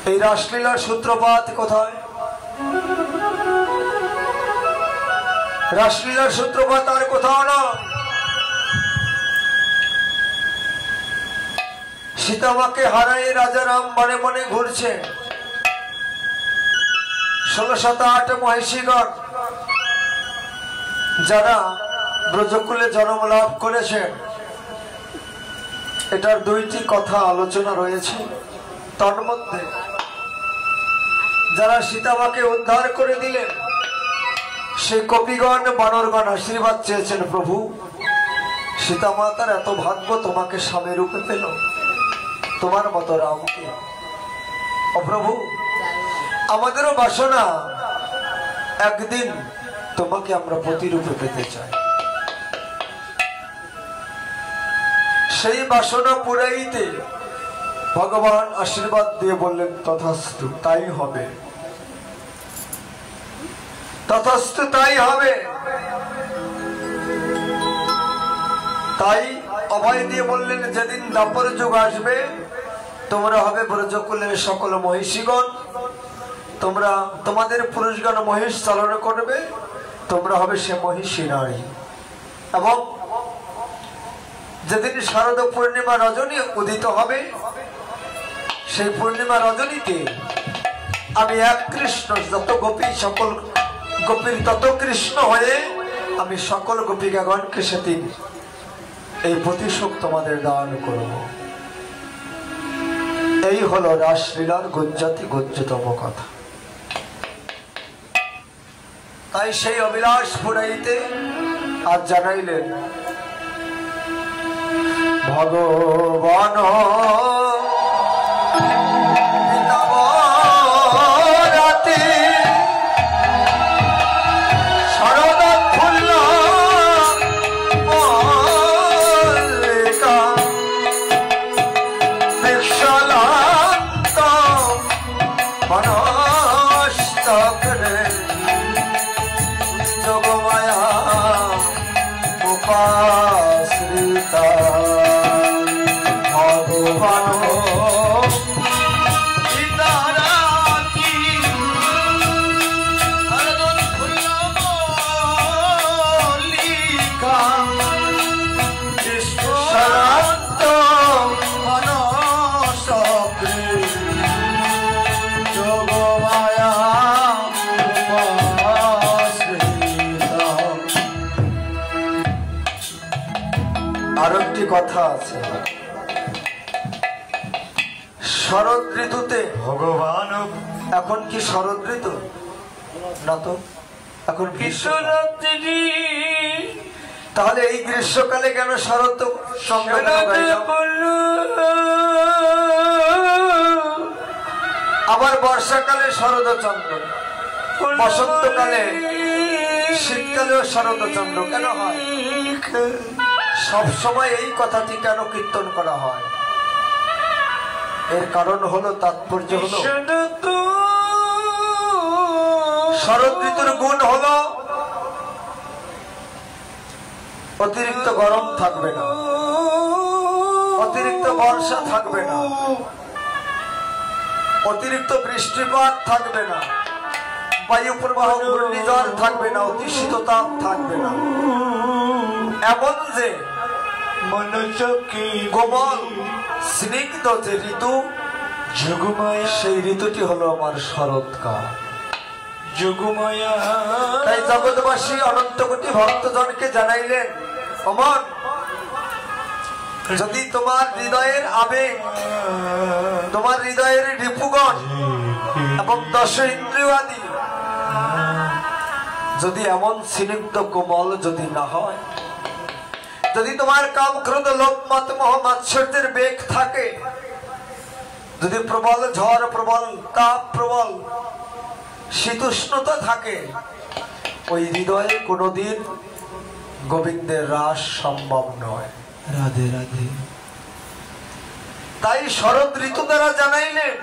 এই রাসলীলার সূত্রপাত কোথায়? রাসলীলার সূত্রপাত আর কোথাও না। সীতামাকে হারাই রাজা রাম মনে মনে ঘুরছে। 1608 মহিষীগণ যারা ব্রজকুলে জন্ম লাভ করেছেন, এটার দুইটি কথা আলোচনা রয়েছে। তার মধ্যে যারা সীতামাকে উদ্ধার করে দিলেন, সেই কপিগণ বানরগণ আশীর্বাদ চেয়েছেন, প্রভু সীতামাতার এত ভাগ্য, তোমাকে স্বামী রূপে পেল, তোমার মতো রামকে। ও প্রভু, আমাদেরও বাসনা একদিন তোমাকে আমরা প্রতিরূপে পেতে চাই। সেই বাসনা পুরাইতে ভগবান আশীর্বাদ দিয়ে বললেন, তথাস্তু, তাই হবে, তথাস্তু, তাই হবে। তাই অভয় দিয়ে বললেন, যেদিন দাপর যুগ আসবে, তোমরা হবে ব্রজকুলের সকল মহিষীগণ, তোমরা তোমাদের পুরুষগণ মহিষ চালন করবে, তোমরা হবে সে মহিষী নারী। এবং যেদিন শারদ পূর্ণিমা রজনী উদিত হবে, সেই পূর্ণিমা রজনীতে আমি এক কৃষ্ণ, যত গোপী সকল গোপীর তত কৃষ্ণ হয়ে আমি সকল গোপিকাগণকে সেদিন এই প্রতিশোধ তোমাদের দান করব। এই হলো রাসলীলার গুঞ্জাতি গুঞ্জতম কথা। তাই সেই অভিলাষ পুরাইতে আজ জানাইলেন ভগবান কথা আছে। শরৎ ঋতুতে ভগবান, এখন কি শরৎ ঋতু না, তো এখন গ্রীষ্মরাত্রি। তাহলে এই গ্রীষ্মকালে কেন শরৎ সঙ্গে? আবার বর্ষাকালে শরৎচন্দ্র, বসন্তকালে, শীতকালেও শরৎচন্দ্র কেন হয়? সব সময় এই কথাটি কেন কীর্তন করা হয়? এর কারণ হলো, তাৎপর্য হলো, শরৎ ঋতুর গুণ হলো অতিরিক্ত গরম থাকবে না, অতিরিক্ত বর্ষা থাকবে না, অতিরিক্ত বৃষ্টিপাত থাকবে না, বায়ু প্রবাহ ঘূর্ণিঝড় থাকবে না, অতি শীততাপ থাকবে না। এমন যে কোমল স্নিগ্ধ যে ঋতু, যোগমায়া, সেই ঋতুটি হলো আমার শরৎকাল, যোগমায়া। তাই জগৎবাসী অনন্ত কোটি ভক্তজনকে জানাইলেন, অমন, যদি তোমার হৃদয়ের আবেগ, তোমার হৃদয়ের রিপুগণ এবং দশ ইন্দ্রিয় আদি যদি এমন স্নিগ্ধ কোমল যদি না হয়, যদি তোমার কাম ক্রোধ লোভ মত মোহ মাৎসর্যের বেগ থাকে, যদি প্রবল ঝড়, প্রবল তাপ, প্রবল শীতোষ্ণতা থাকে, ওই হৃদয়ে কোনোদিন গোবিন্দের রাস সম্ভব নয়। রাধে রাধে। তাই শরৎ ঋতু দ্বারা জানাইলেন,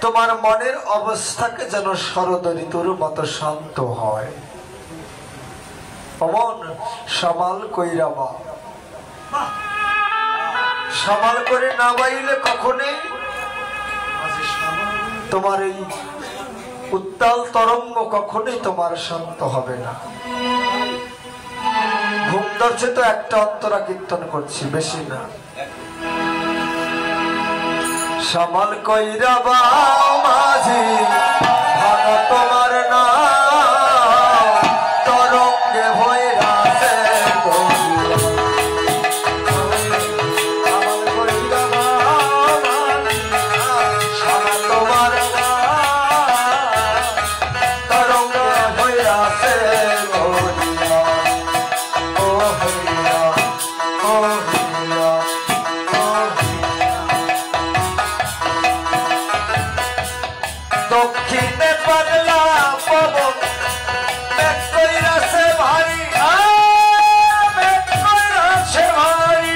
তোমার মনের অবস্থাকে যেন শরৎ ঋতুর মতো শান্ত হয়। অমন সামাল কইরাবা, সামাল করে না বাইলে কখনই তোমার এই উত্তাল তরঙ্গ কখনোই তোমার শান্ত হবে না। ঘুম ধরছে তো একটা অন্তরা কীর্তন করছি, বেশি না। সামাল কইরা বা মাঝি ভাঙা তোমার না তরঙ্গে ভৈরা দক্ষিণে পাগলা পবন মেঘ কইরাছে ভাই, মেঘ কইরাছে ভাই,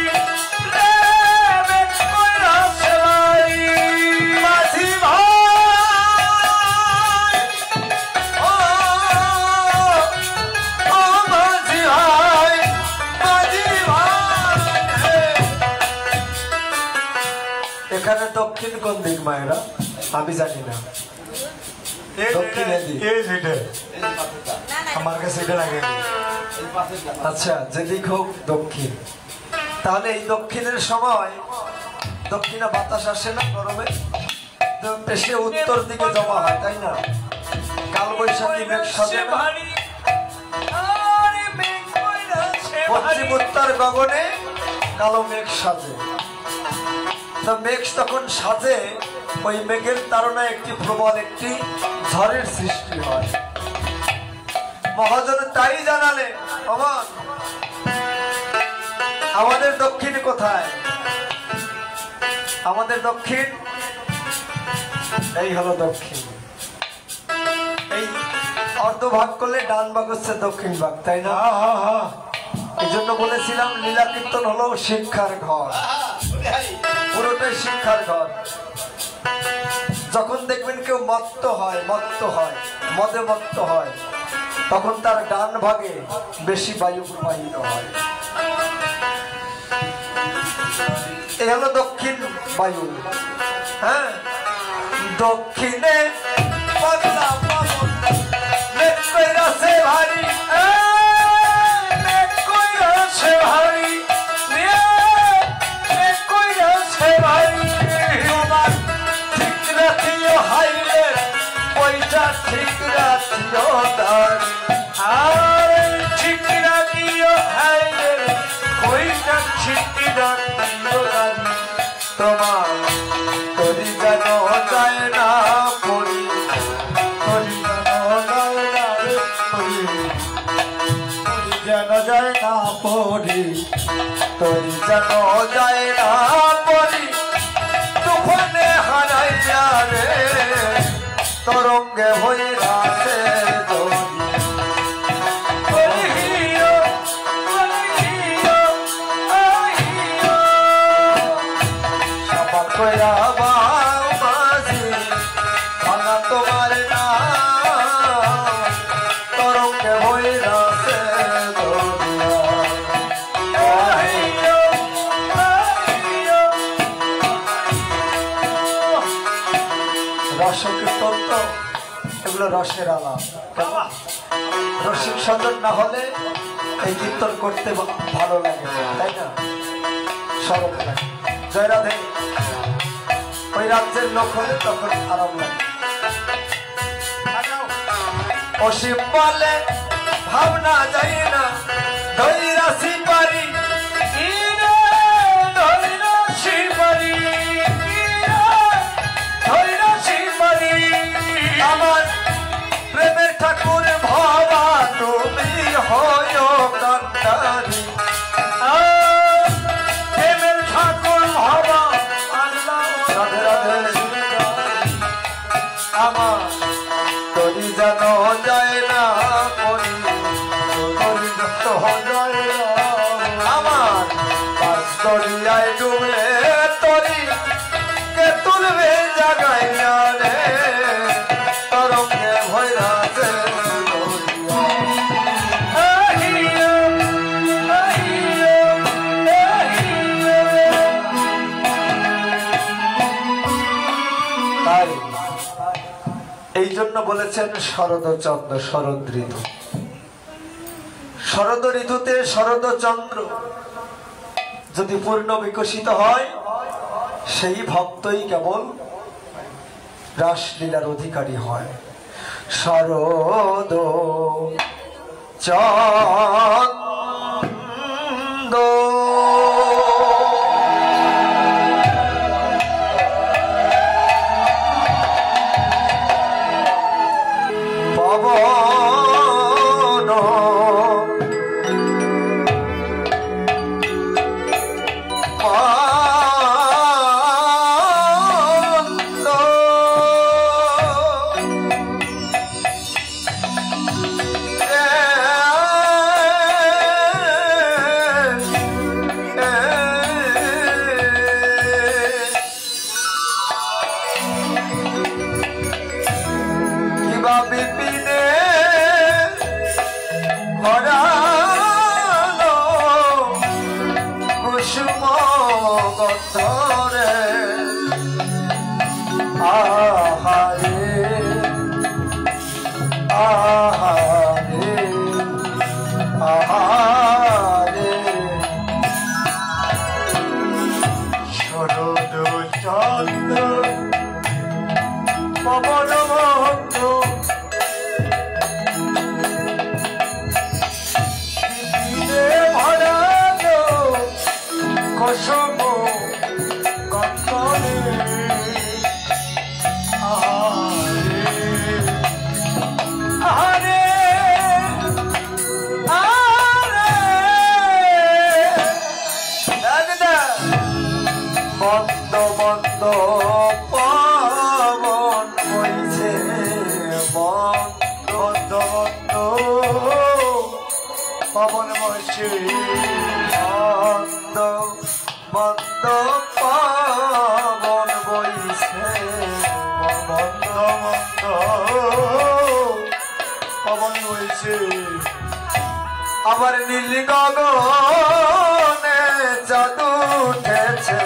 মেঘ কইরাছে ভাই, মাঝি ভাই, ও মাঝি ভাই, মাঝি ভাই। এখানে দক্ষিণ কোন দিক মায়েরা আমি জানি না। আচ্ছা, যেদিক হোক দক্ষিণ। তাহলে এই দক্ষিণের সময় দক্ষিণে বাতাস আসে না গরমে, এসে উত্তর দিকে জমা হয়, তাই না? কাল বৈশাখী মেঘ সাজে না, পশ্চিম উত্তর গগনে কালো মেঘ সাজে। তো মেঘ তখন সাজে, ওই মেঘের তাড়নায় একটি প্রবল একটি ঝড়ের সৃষ্টি হয়। মহাজন তাই জানালে আমাদের দক্ষিণ কোথায়? আমাদের দক্ষিণ এই হলো দক্ষিণ। এই অর্ধভাগ করলে ডান ভাগ হচ্ছে দক্ষিণ ভাগ, তাই না? এই জন্য বলেছিলাম লীলা কীর্তন হলো শিক্ষার ঘর, পুরোটাই শিক্ষার ঘর। যখন দেখবেন কেউ মত্ত হয় মদে মত্ত হয়, তখন তার ডান ভাগে বেশি বায়ু প্রবাহিত হয়। এই হলো দক্ষিণ বায়ু। হ্যাঁ, দক্ষিণে পাগলা পবন মেঘ কইরাছে ভারী, মেঘ কইরাছে ভারী, মেঘ কইরাছে ভারী। ঠিক রাখিও হাইলে পয়সা, ঠিক রাখিও দান, আর ঠিক রাখিও হাইলে পয়সা, ঠিক রাখিও দান। তোমার তরি যেন যায় না পড়ি, তরি যেন যায় না পড়ি, তরি যেন যায় না পড়ি, তুফানে হারাইয়া রে তরঙ্গে হইরাছে দড়ি। সবার কইরা বাউ মাঝি ভাঙা তোমার না তরঙ্গে হইরাছে রসকীর্তন তো এগুলো রসের আলাপ। রসিক সজন না হলে এই কীর্তন করতে ভালো লাগে, তাই না? সরব লাগে। জয় রাধে। ওই রাজ্যের লোক হলে তখন আরাম লাগে। অসীম বলে ভাবনা যাই না, ধৈরাসি পারি, ধৈরাসি পারি, ধৈরাসি পারি। আমার প্রেমের ঠাকুর ভবা তুমি হয় কান্ডারি, প্রেমের ঠাকুর ভবা রাধে রাধে। আমার তরি যেন যায় না পড়ি, তরি যত যায় না। আমার দরিয়ায় ডুবলে তরি কে তুলবে জাগাইয়া রে তরঙ্গে ভৈরাছে এই জন্য বলেছেন শরদচন্দ্র, শরদ ঋতু। শরদ ঋতুতে শরদচন্দ্র যদি পূর্ণ বিকশিত হয়, সেই ভক্তই কেবল রাসলীলার অধিকারী হয়। শরদ চন্দ্র পবন বইছে মন্দ মন্দ পবন বইছে মন্দ মন্দ পবন বইছে। আবার নীল গগনে চাঁদ উঠেছে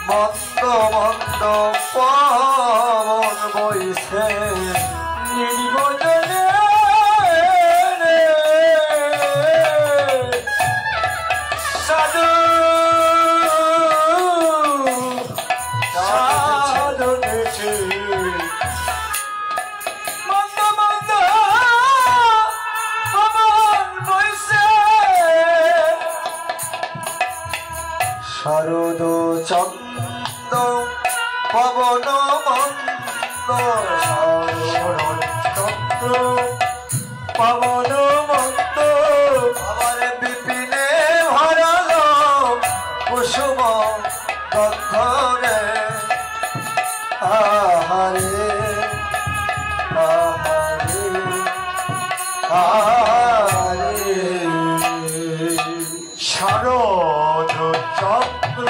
মন্দ মন্দ পবন বইছে। নীল গগনে শরদ চন্দ্র পবন মন্দ শরদ চন্দ্র পবন মন্দ। আমার বিপিনে ভরালো কুসুম গন্ধরে আহারে আহারে আহারে। শরদ চন্দ্র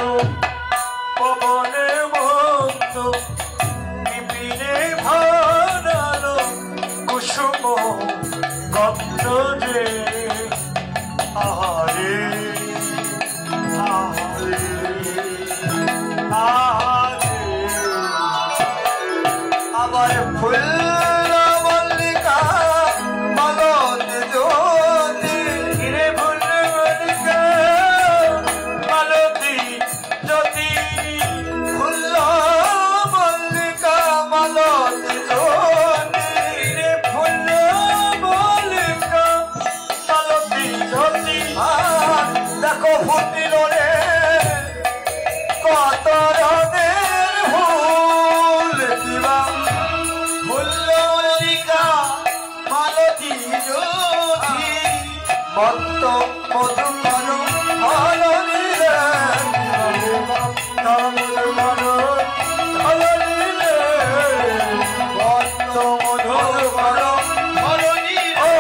পবনে মন্দ বিপিনে ভরালো কুসুম গন্ধরে আহারে আহারে আহারে। আবার ফুল মল্লিকা মালতী জ্যোতি রে ফুল মল্লিকা মালতী জ্যোতি ফুল মল্লিকা মালতী জ্যোতি রে ফুল মল্লিকা মালতী জ্যোতি। দেখো ফুটিল রে কত রঙের ফুল দিবা ফুল মল্লিকা মালতী জ্যোতি। মত্ত মধুমন হলনিলে মধুমন হলনিলে মত্ত মধুমন হলনিলে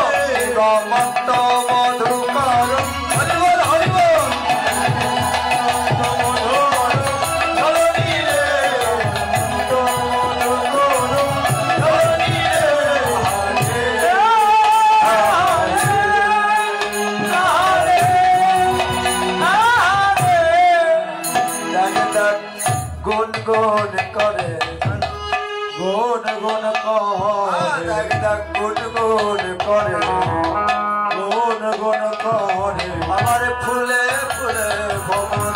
মত্ত মধুমন হরিবল হরিবল মধুমন হলনিলে মধুমন হলনিলে গুনগুন করে গুণ গুণ করে গুণ গুণ করে গুণ গুণ করে আমার ফুলে ফুলে ভ্রমণ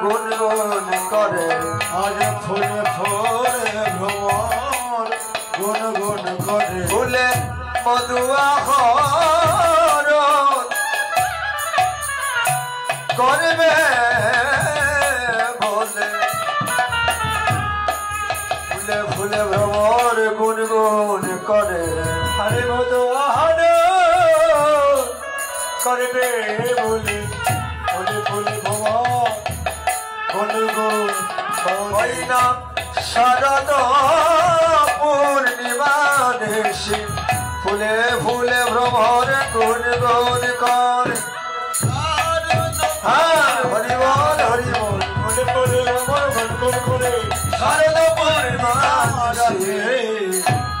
গুণ গুণ করে আজ ফুলে ফুলে ভ্রমণ গুণ গুণ করে ফুলে মধুয়া করবে বলে ফুলে ফুলে ভ্রমর গুন গুন করে আরে মধু আহার করবে বলে ফুলে ফুলে ভ্রমর গুন গুন হয় না শরদ পূর্ণিমা দেশে ফুলে ফুলে ভ্রমর গুন গুন করে হরি বল হরি বল ফুলে ফুলে ভ্রমর গুন গুন করে শরদ পূর্ণিমা দেশে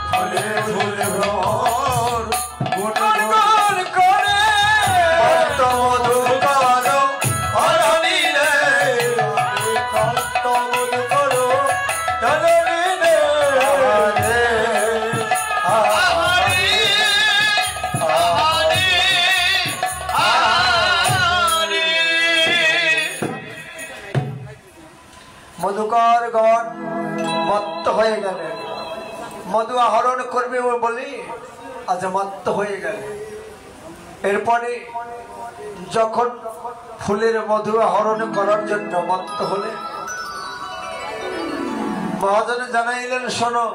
ফুলে ফুলে ভ্রমর গুন গুন করে কত মধুকর হরণী রে কত মধুকর হরণী রে মধুকর গণ মত্ত হয়ে গেলেন মধু আহরণ করবে বলি আজ মত্ত হয়ে গেল এরপরে যখন ফুলের মধু আহরণ করার জন্য মত্ত হলে মহাজনে জানাইলেন শোনো